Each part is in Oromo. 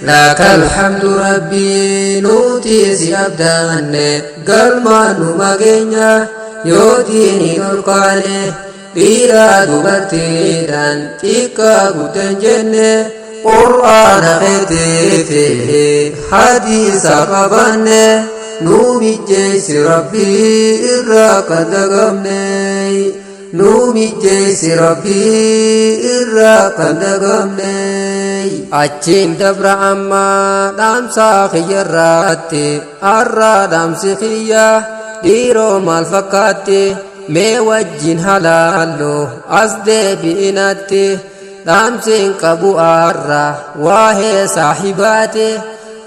لك الحمد ربي نوتي سيابدان قلما نمغينا يوتيني نلقاني بيرا دبرتيدان تيكا قدن جنة قرآن خيتي حديث قباني نومي جيس ربي إراك دقمني نومي جيس ربي إراك دقمني أجيم دبر أما دامسا خيراتي أرى دامسي خيا ديرو مالفكاتي مي وجين حلالو أصدي بإناتي دامسين قبو أرى واهي صاحباتي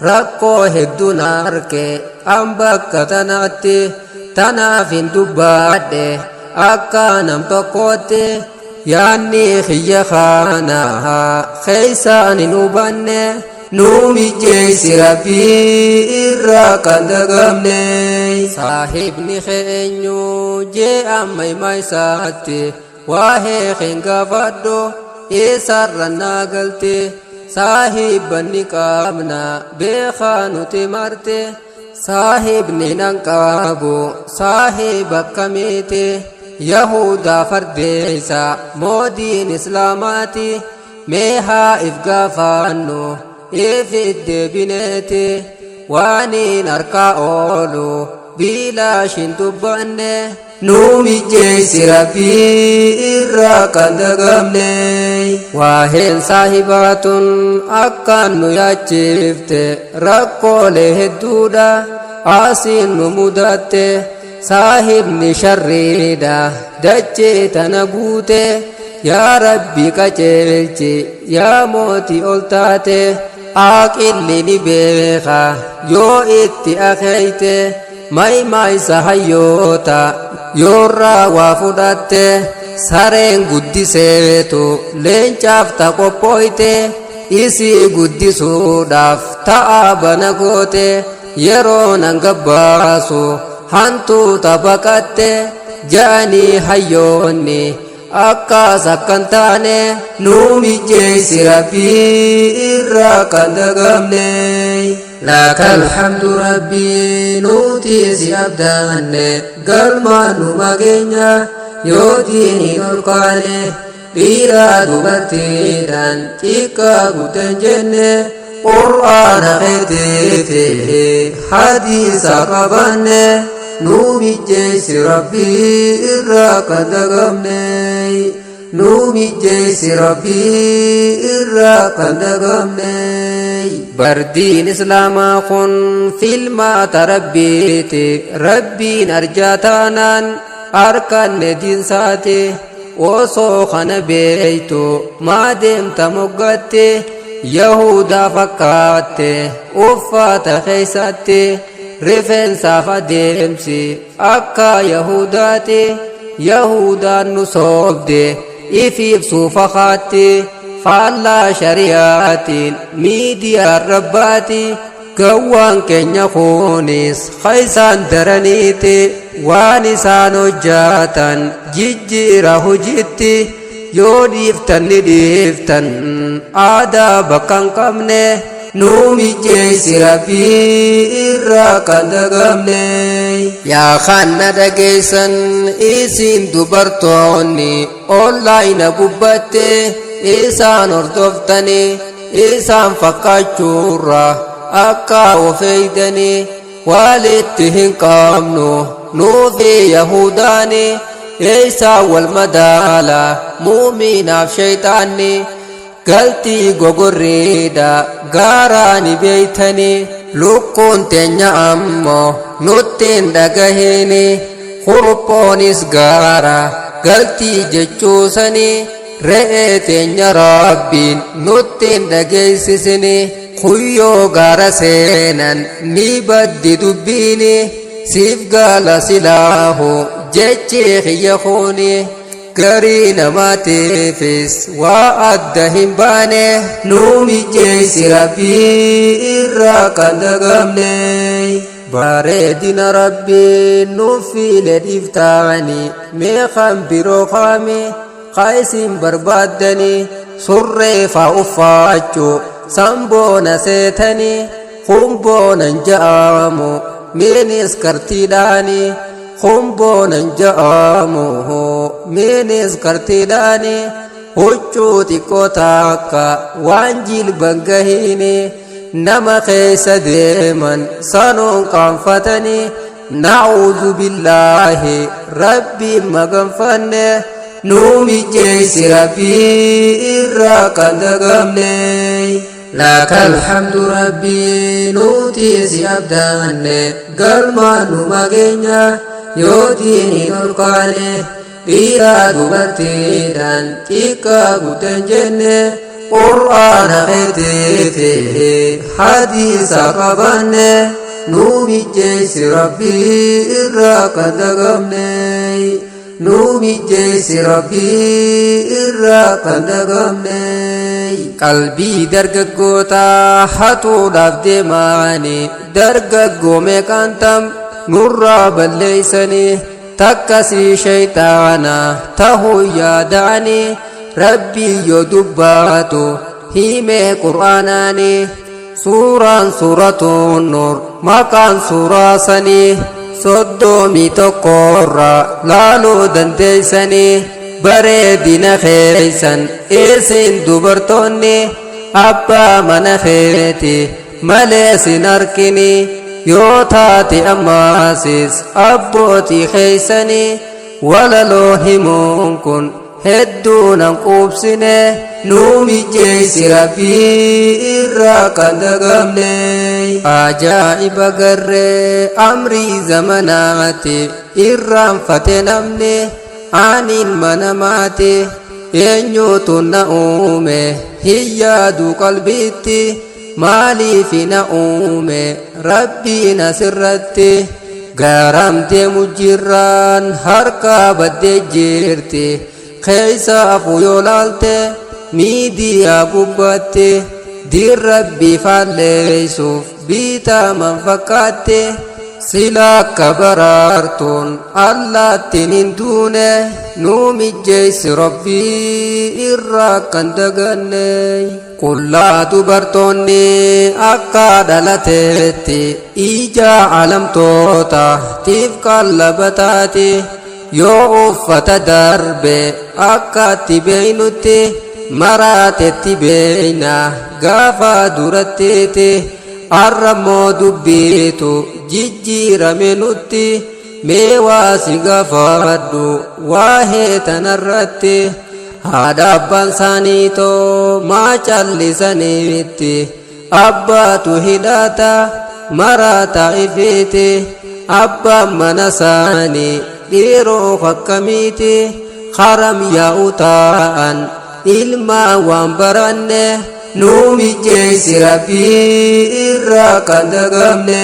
ركو هدو ناركي أمبك تناتي تنافين دبادي أكا نمتقوتي ياني خي خانا خيسان نوباني نومي جيس ربي إراك دقمني صاحبني خينيو جي أمي مايساتي واهي خينغا فادو إسرنا قلتي صاحبني قامنا بخانو تمرتي صاحبني ننقابو صاحب كميتي يهودا فرديسا مودين إسلاماتي ميها إفقافانو إفد بنيتي وانين أركا أولو بلا شنتباني نومي جيس ربي إراك دقمني واهن صاحبات أكان يجفت ركو له الدودا آسين نمودات صاحبني شريدا دجي تنبوتي يا ربي كجلتي يا موتي أولتاتي أكلني بيخا يو إتي أخيتي ماي سهيوتا يورا وافوداتي سارين قدسيتو لينشاف تقوبويتي إسي قدسو داف تآبنا قوتي يرون انقباسو هانتو تبقاتي جاني حيوني أكا سكنتاني نومي جيس ربي إراك دقمني لك الحمد ربي نوتي سيابدان قلما نمغينا يوتيني نلقاني بيرا دبرتيدان تيكا قدن جنة قرآن خيتي حديث قباني نومي جيس ربي إراك دقمني نومي جيس ربي إراك دقمني بردين إسلاما خن فيلما تربيتي ربي نرجاتانا أركان دين ساتي وصو خن بيتو ما دمت مقاتي يهودا فكاتي أفات خيساتي رفن سافا ديمسي أكا يهوداتي يهودا نصوب إفيف سوفا خاتي فالله شريعاتي ميديا الرباتي كوان كن خونيس خيسان درنيتي وانسان جاتا ججيره جتي يو ديفتن آدا بكان قمني نومي جيس ربي إراك دقمني يا خانا دقيسن إسين دبرتوني أولاين قبتي إسان أردفتني إسان فكاچورا أكا وفيدني والدتهن قامنو نوفي يهوداني إيسا والمدالا مؤمنا بشيطاني قلتي غوغريدا غاراني بيتني لوكون تنيا أمو نوتين دقهيني خربونيس غارا قلتي جچوسني رئيتين ربين نوتين دقيسسني خيو غارا سينان نيبد دبيني سيف غالا سلاهو جچي خيخوني كرينا ما تفس وأدهم باني نومي جيس ربي إراك دقمني bareedina rabbii nuufiile dhiiftaanii meeqaan biroo qaame qaayisin barbaaddanii surree faa uffaachuu samboona seetanii humboonan ja'aamu miinis kartiidhaani humboonan ja'aamu miinis kartiidhaani huccuu xiqqoo takka waan jilban gahiini nama keessa deeman sanoon qaanfatanii na'uudhu billaahi rabbiin maganfanne nuu mijjeessi rabbii irraa kan dagamne lakal hamdu rabbii nuti si abdaanne galmaan nu mageenya yoo diinii olkaane dhiiraa dubartiidhaan xiqqaa guddan jenne qur'aana keeteefe hadiisa qabanne nuu mijjeessi rabbii irraa kan dagamne nuu mijjeessi rabbii irraa kan dagamne qalbii dargaggoota hatuudhaaf deemaani dargaggoo meeqantam nurraa balleeysanii takkasii shayxaana tahuu yaada'anii rabbii yoo dubbaatu himee qur'aanaanii suuraan suuratuun nur maqaan suuraa sanii soddomii tokkorra laaluu dandeeysanii bareedina keeysan isin dubartoonni abbaa mana keeti malee sin arkini yoo taate ammaasis abbootii keeysanii walaloo himuun kun hedduunan quubsine nuu mijjeessi rabbii irraa kan dagamne ajaa'iba garree amrii zamanaati irraanfate namni aniin manamaati eenyuutu na uume hiyyaadu qalbiitti maaliif na uume rabbiin asirratti garam deemu jirraan harkaa baddee jirti keeysaafuu yoo laalte miidiyaa gubbatte diin rabbii faalleeysuuf biitaaman fakkaatte sila akka baraartuun allaattiin hin duune nuu mijjeessi rabbii irraa kan daganne qullaa dubartoonni akka dhalateetti ija alamtoota tiif qallabataati yoo uffata darbe akkatti beeynutti maraatetti beeyna gaafa duratteeti arrammoo dubbiitu jijjiirame nutti mee waa si gaafadhu waahee tanarratti haadha abbaan isaaniitoo maa callisaniitti abbaatu hidhata maraata ifeete abbaan mana isaanii dhiiroo akkamiiti haram yaa'u ta'an ilmaa waan baranne nuu mijjeessi rabbii irraa kan dagamne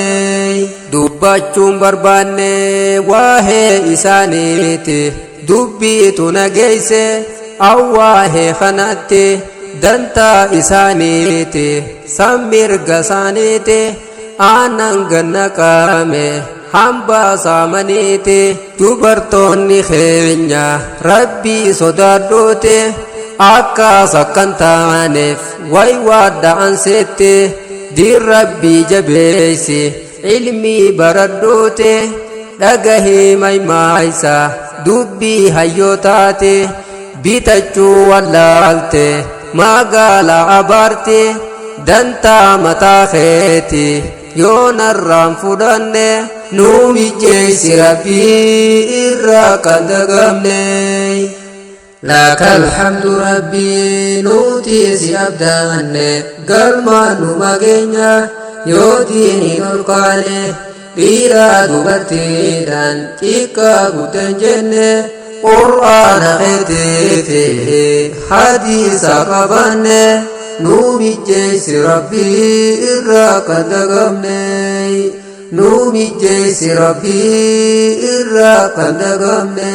dubbachuun barbaanne waahee isaaniiti dubbiitu nageeyse awwaahee kanatti dantaa isaaniiti sammirga isaaniiti aanan ganna qaame hambaa saamaniiti dubartoonni keenya rabbii sodaadhoote akkas akkan taaneef way waadda'an seette diin rabbii jabeeysi ilmii baradhoote dhagahii maymaaysa dubbii hayyootaate bitachuu wallaalte magaalaa abaarte dantaa mataa keeti yoo narraan fudhanne nuu mijjeessi rabbii irraa kan dagamne lakal hamdu rabbii nuti si abdaanne galmaan nu mageenya yoo diiniin olkaane dhiiraa dubartiidhaan xiqqaa guddan jenne qur'aana keeteefe hadiisa qabanne nuu mijjeessi rabbii irraa kan dagamne nuu mijjeessi rabbii irraa kan dagamne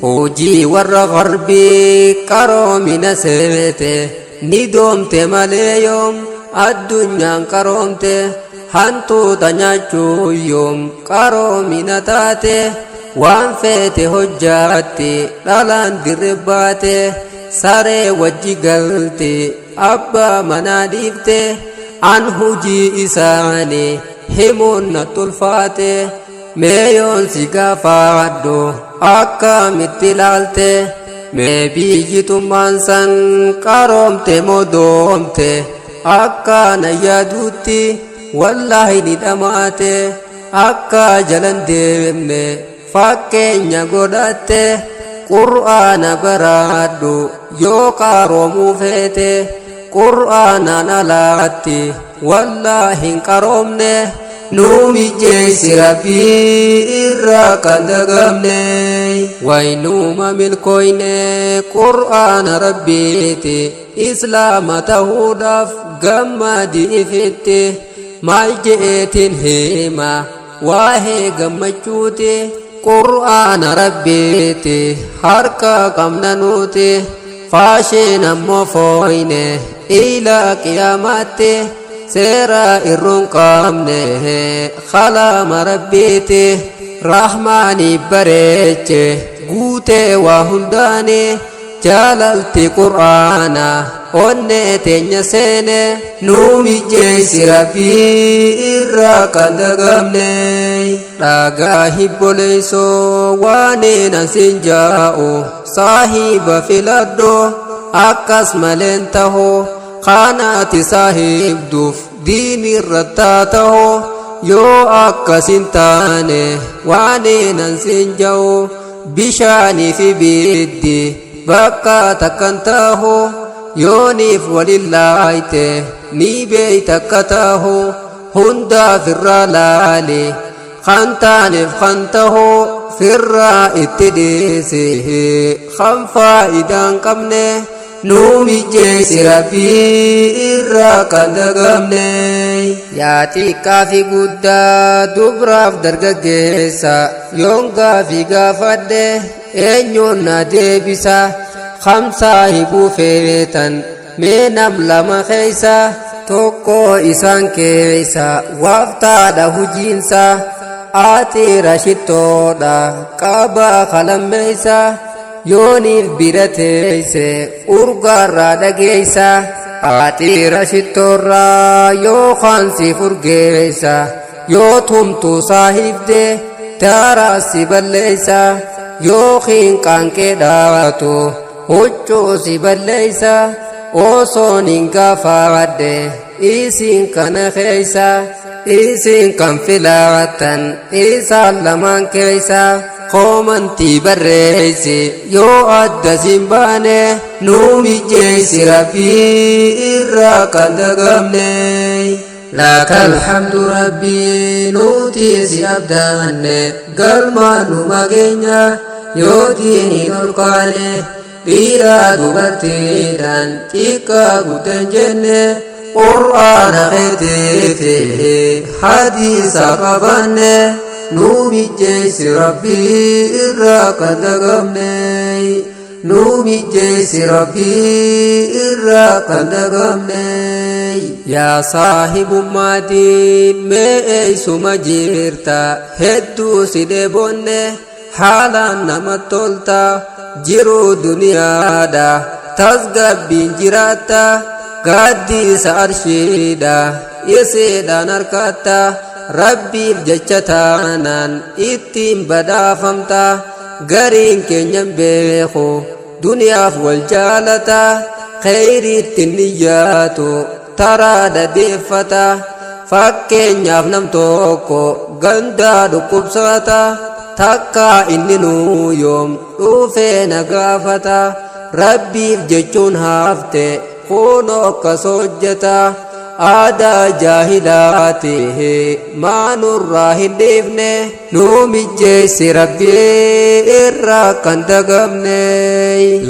hojii warra garbii qaroomina seete ni doomte malee yoom addunyaan qaroomte hantuuta nyaachuu yoom qaroomina taate waan feete hojjaatti dhalaan dirribbaate saree wajji galte أبا مناديبته عن هجي إساني همون تلفاته ميون سيقافادو أكا متلالته مي بيجتو مانسان كارومته مدومته أكا نيادوتي والله ندماته أكا جلن ديمه فاكينيا غوداته قرآن برادو يوكا رومو فيته قرآن نالاتي والله كرومنه نومي جيسي ربي إراكا دقمني وينوما ملكويني قرآن ربيتي إسلام تهودف قمدي إفتي ما جئتين هيما واهي قمجوتي قرآن ربيتي حركا قمنانوتي فاشينا مفويني إلى قياماتي سيرا إرون قامنه خلام ربيتي رحماني بريتي قوتي وهنداني جلالتي قرآنا ونتي نسيني نومي جيسي ربي إراكا دقمني راقاهي بوليسو وانينا سنجاؤو صاحب في الأرضو أكاس ملنتهو خاناتي صاحب دوف ديني رتاته يو أكاسين تاني وانينا سنجاؤو بشاني في بيدي بكا تكنته يونيف ولله ني بيتكته هندا في الرلالي خانتاني خانته في الرائتديسه خنفا إدان قمنه نومي جيسي ربي إراكا دقمني ياتي كافي قدا دبراف درقا يونغا في غافده eenyuun na deebisa khamsaa hibuu feetan meenam lama keeysa tokko isaan keeysa waaftaadha hujiinsa ati rashittoodha qabaa kalammeeysa yooniif bira teeyse urgaarraa dhageeysa ati rashittoorraa yookaan si furgeeysa yoo tumtuu saahibde daaraas si balleeysa yookiin qaanqee dhaatu huccuu si balleeysa osoon hin gaafaadhe isiin kana keeysa isiin kan filaatan isaan lamaan keeysa qoomantii barreeysi yoo adda siin baane nuumi jeeysi rabbii irraa kan dagamne لك الحمد ربي نوتي سيابدان قلما نمغينا يوديني نرقاني بيرا دبرتيدان تيكا قدن جنة قرآن خيتي حديث قبان نومي جيس ربي إراك دقمني نومي جيس ربي إراك دقمني يا صاحب مادين مي سما جيرتا هدو سيدبوني حالا نمتولتا جيرو دنيا دا تزغب بنجراتا قادي سارشيدا يسيدا نركاتا ربي بجتتانان اتين بدا فمتا غرين كنيم بيخو دنيا والجالتا خير التنياتو ترى دديفتا fakkeenyaaf nam tokko gandaa dhukkubsata takka inni nuu yoom dhufee na gaafata rabbiif jechuun hafte kunoo akkas hojjeta aadaa jaahilaatihi maanurraa hin dhiifne nuu mijjeessi rabbii irraa kan dagamne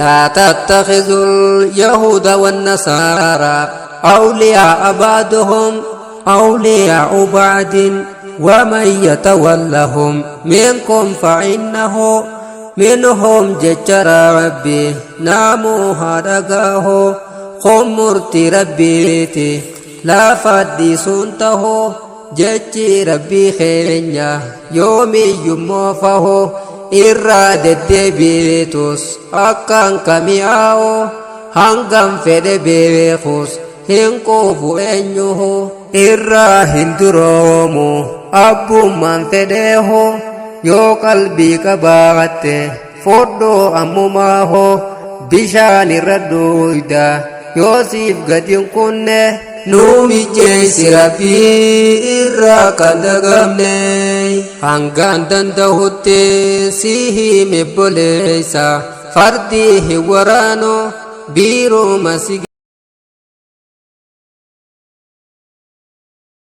laa tattakhizul yahuda wannasaara awliyaa ba'duhum أولياء بعد ومن يتولهم منكم فإنه منهم ججر ربي نامو هدقاه خمرت ربيتي لا فدي سنته ججي ربي خينيا يومي يموفه إراد الدبيتوس أكان كمياو hangam fedhe beekus hin quufu eenyuhu irraa hin duroomu abbummaan fedheeho yoo qalbii qabaatte fodhoo ammumaaho bishaan irra duyda yoo siif gadin kunne nuu mijeessi rabbii irraa kan dagamne hangaan danda'utti si hime boleessa fardii hin waraano biiroo masi